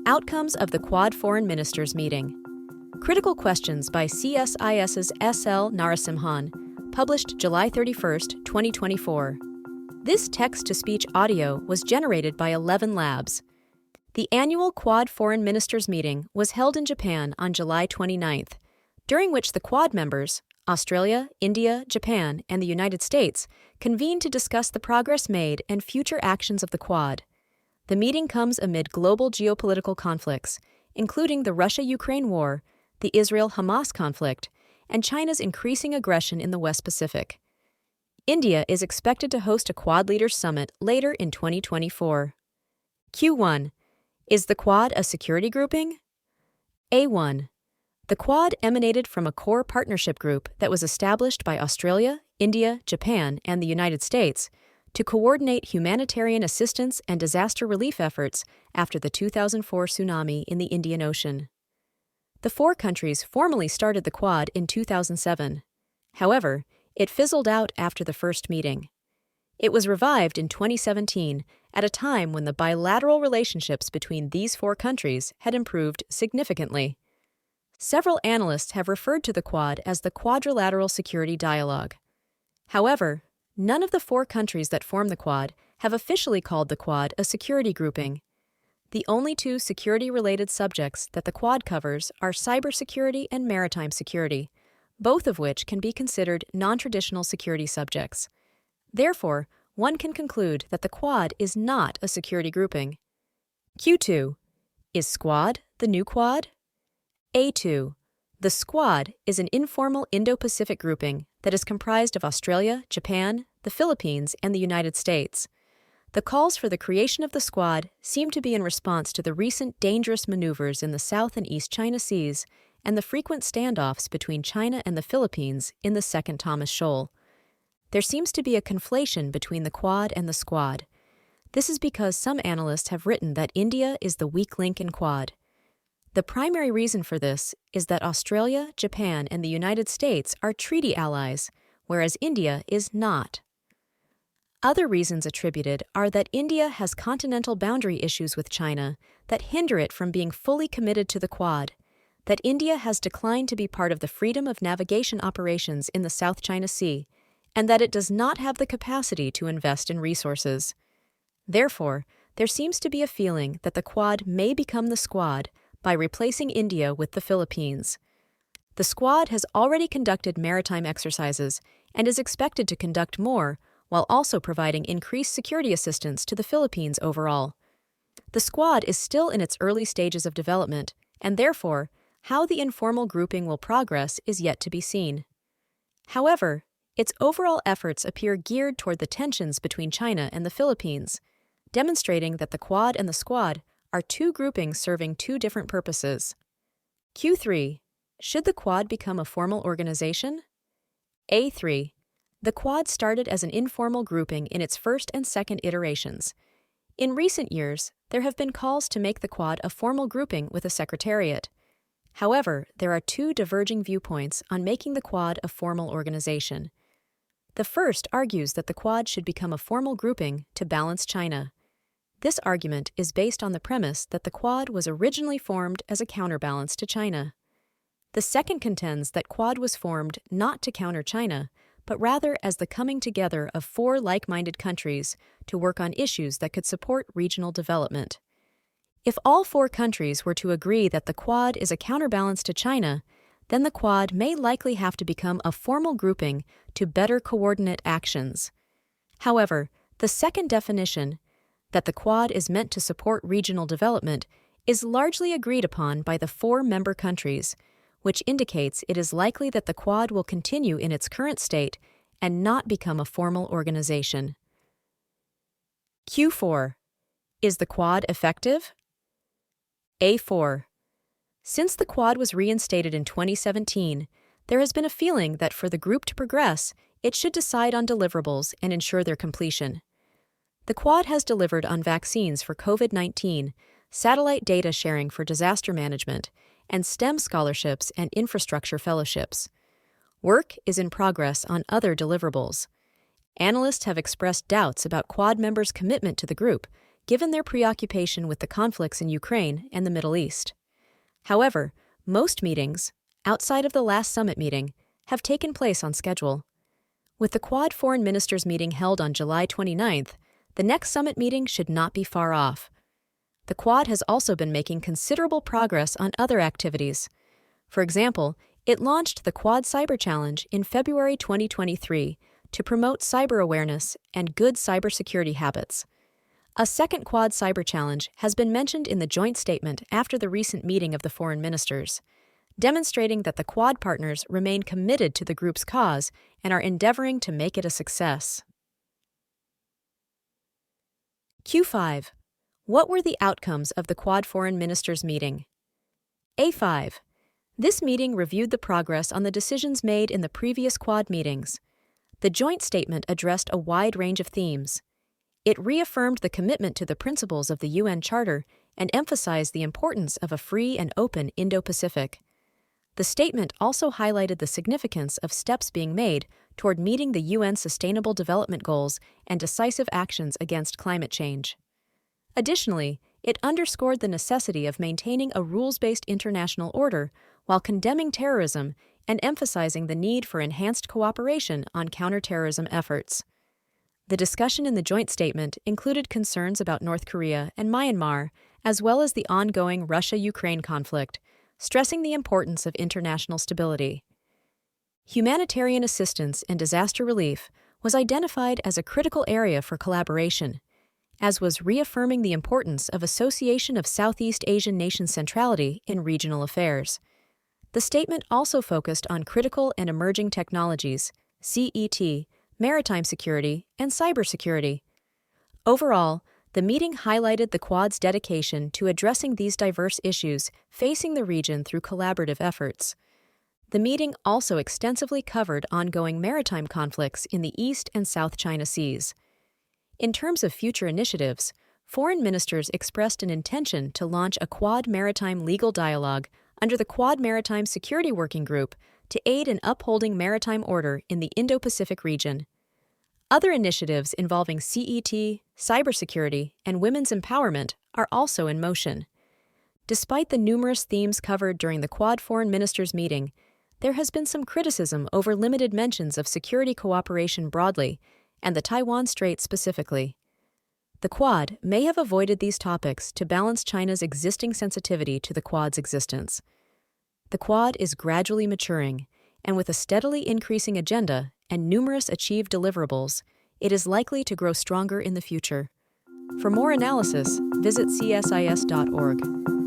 Outcomes of the Quad Foreign Ministers meeting. Critical questions by CSIS's S.L. Narasimhan, published July 31, 2024. This text-to-speech audio was generated by 11 Labs. The annual Quad Foreign Ministers meeting was held in Japan on July 29th, during which the Quad members, Australia, India, Japan, and the United States, convened to discuss the progress made and future actions of the Quad. The meeting comes amid global geopolitical conflicts, including the Russia-Ukraine war, the Israel-Hamas conflict, and China's increasing aggression in the West Pacific. India is expected to host a Quad Leaders Summit later in 2024. Q1. Is the Quad a security grouping? A1. The Quad emanated from a core partnership group that was established by Australia, India, Japan, and the United States to coordinate humanitarian assistance and disaster relief efforts after the 2004 tsunami in the Indian Ocean. The four countries formally started the Quad in 2007. However, it fizzled out after the first meeting. It was revived in 2017 at a time when the bilateral relationships between these four countries had improved significantly. Several analysts have referred to the Quad as the Quadrilateral Security Dialogue. However, none of the four countries that form the Quad have officially called the Quad a security grouping. The only two security-related subjects that the Quad covers are cybersecurity and maritime security, both of which can be considered non-traditional security subjects. Therefore, one can conclude that the Quad is not a security grouping. Q2. Is Squad the new Quad? A2. The Squad is an informal Indo-Pacific grouping that is comprised of Australia, Japan, the Philippines, and the United States. The calls for the creation of the Squad seem to be in response to the recent dangerous maneuvers in the South and East China Seas and the frequent standoffs between China and the Philippines in the Second Thomas Shoal. There seems to be a conflation between the Quad and the Squad. This is because some analysts have written that India is the weak link in Quad. The primary reason for this is that Australia, Japan, and the United States are treaty allies, whereas India is not. Other reasons attributed are that India has continental boundary issues with China that hinder it from being fully committed to the Quad, that India has declined to be part of the freedom of navigation operations in the South China Sea, and that it does not have the capacity to invest in resources. Therefore, there seems to be a feeling that the Quad may become the Squad by replacing India with the Philippines. The Squad has already conducted maritime exercises and is expected to conduct more while also providing increased security assistance to the Philippines overall. The Squad is still in its early stages of development, and therefore, how the informal grouping will progress is yet to be seen. However, its overall efforts appear geared toward the tensions between China and the Philippines, demonstrating that the Quad and the Squad are two groupings serving two different purposes. Q3. Should the Quad become a formal organization? A3. The Quad started as an informal grouping in its first and second iterations. In recent years, there have been calls to make the Quad a formal grouping with a secretariat. However, there are two diverging viewpoints on making the Quad a formal organization. The first argues that the Quad should become a formal grouping to balance China. This argument is based on the premise that the Quad was originally formed as a counterbalance to China. The second contends that Quad was formed not to counter China, but rather as the coming together of four like-minded countries to work on issues that could support regional development. If all four countries were to agree that the Quad is a counterbalance to China, then the Quad may likely have to become a formal grouping to better coordinate actions. However, the second definition, that the Quad is meant to support regional development, is largely agreed upon by the four member countries, which indicates it is likely that the Quad will continue in its current state and not become a formal organization. Q4. Is the Quad effective? A4. Since the Quad was reinstated in 2017, there has been a feeling that for the group to progress, it should decide on deliverables and ensure their completion. The Quad has delivered on vaccines for COVID-19, satellite data sharing for disaster management, and STEM scholarships and infrastructure fellowships. Work is in progress on other deliverables. Analysts have expressed doubts about Quad members' commitment to the group, given their preoccupation with the conflicts in Ukraine and the Middle East. However, most meetings, outside of the last summit meeting, have taken place on schedule. With the Quad Foreign Ministers meeting held on July 29th, the next summit meeting should not be far off. The Quad has also been making considerable progress on other activities. For example, it launched the Quad Cyber Challenge in February 2023 to promote cyber awareness and good cybersecurity habits. A second Quad Cyber Challenge has been mentioned in the joint statement after the recent meeting of the foreign ministers, demonstrating that the Quad partners remain committed to the group's cause and are endeavoring to make it a success. Q5. What were the outcomes of the Quad Foreign Ministers meeting? A5. This meeting reviewed the progress on the decisions made in the previous Quad meetings. The joint statement addressed a wide range of themes. It reaffirmed the commitment to the principles of the UN Charter and emphasized the importance of a free and open Indo-Pacific. The statement also highlighted the significance of steps being made toward meeting the UN Sustainable Development Goals and decisive actions against climate change. Additionally, it underscored the necessity of maintaining a rules-based international order while condemning terrorism and emphasizing the need for enhanced cooperation on counterterrorism efforts. The discussion in the joint statement included concerns about North Korea and Myanmar, as well as the ongoing Russia-Ukraine conflict, stressing the importance of international stability. Humanitarian assistance and disaster relief was identified as a critical area for collaboration, as was reaffirming the importance of Association of Southeast Asian Nations centrality in regional affairs. The statement also focused on critical and emerging technologies, CET, maritime security, and cybersecurity. Overall, the meeting highlighted the Quad's dedication to addressing these diverse issues facing the region through collaborative efforts. The meeting also extensively covered ongoing maritime conflicts in the East and South China Seas. In terms of future initiatives, foreign ministers expressed an intention to launch a Quad Maritime Legal Dialogue under the Quad Maritime Security Working Group to aid in upholding maritime order in the Indo-Pacific region. Other initiatives involving CET, cybersecurity, and women's empowerment are also in motion. Despite the numerous themes covered during the Quad Foreign Ministers meeting, there has been some criticism over limited mentions of security cooperation broadly and the Taiwan Strait specifically. The Quad may have avoided these topics to balance China's existing sensitivity to the Quad's existence. The Quad is gradually maturing, and with a steadily increasing agenda and numerous achieved deliverables, it is likely to grow stronger in the future. For more analysis, visit csis.org.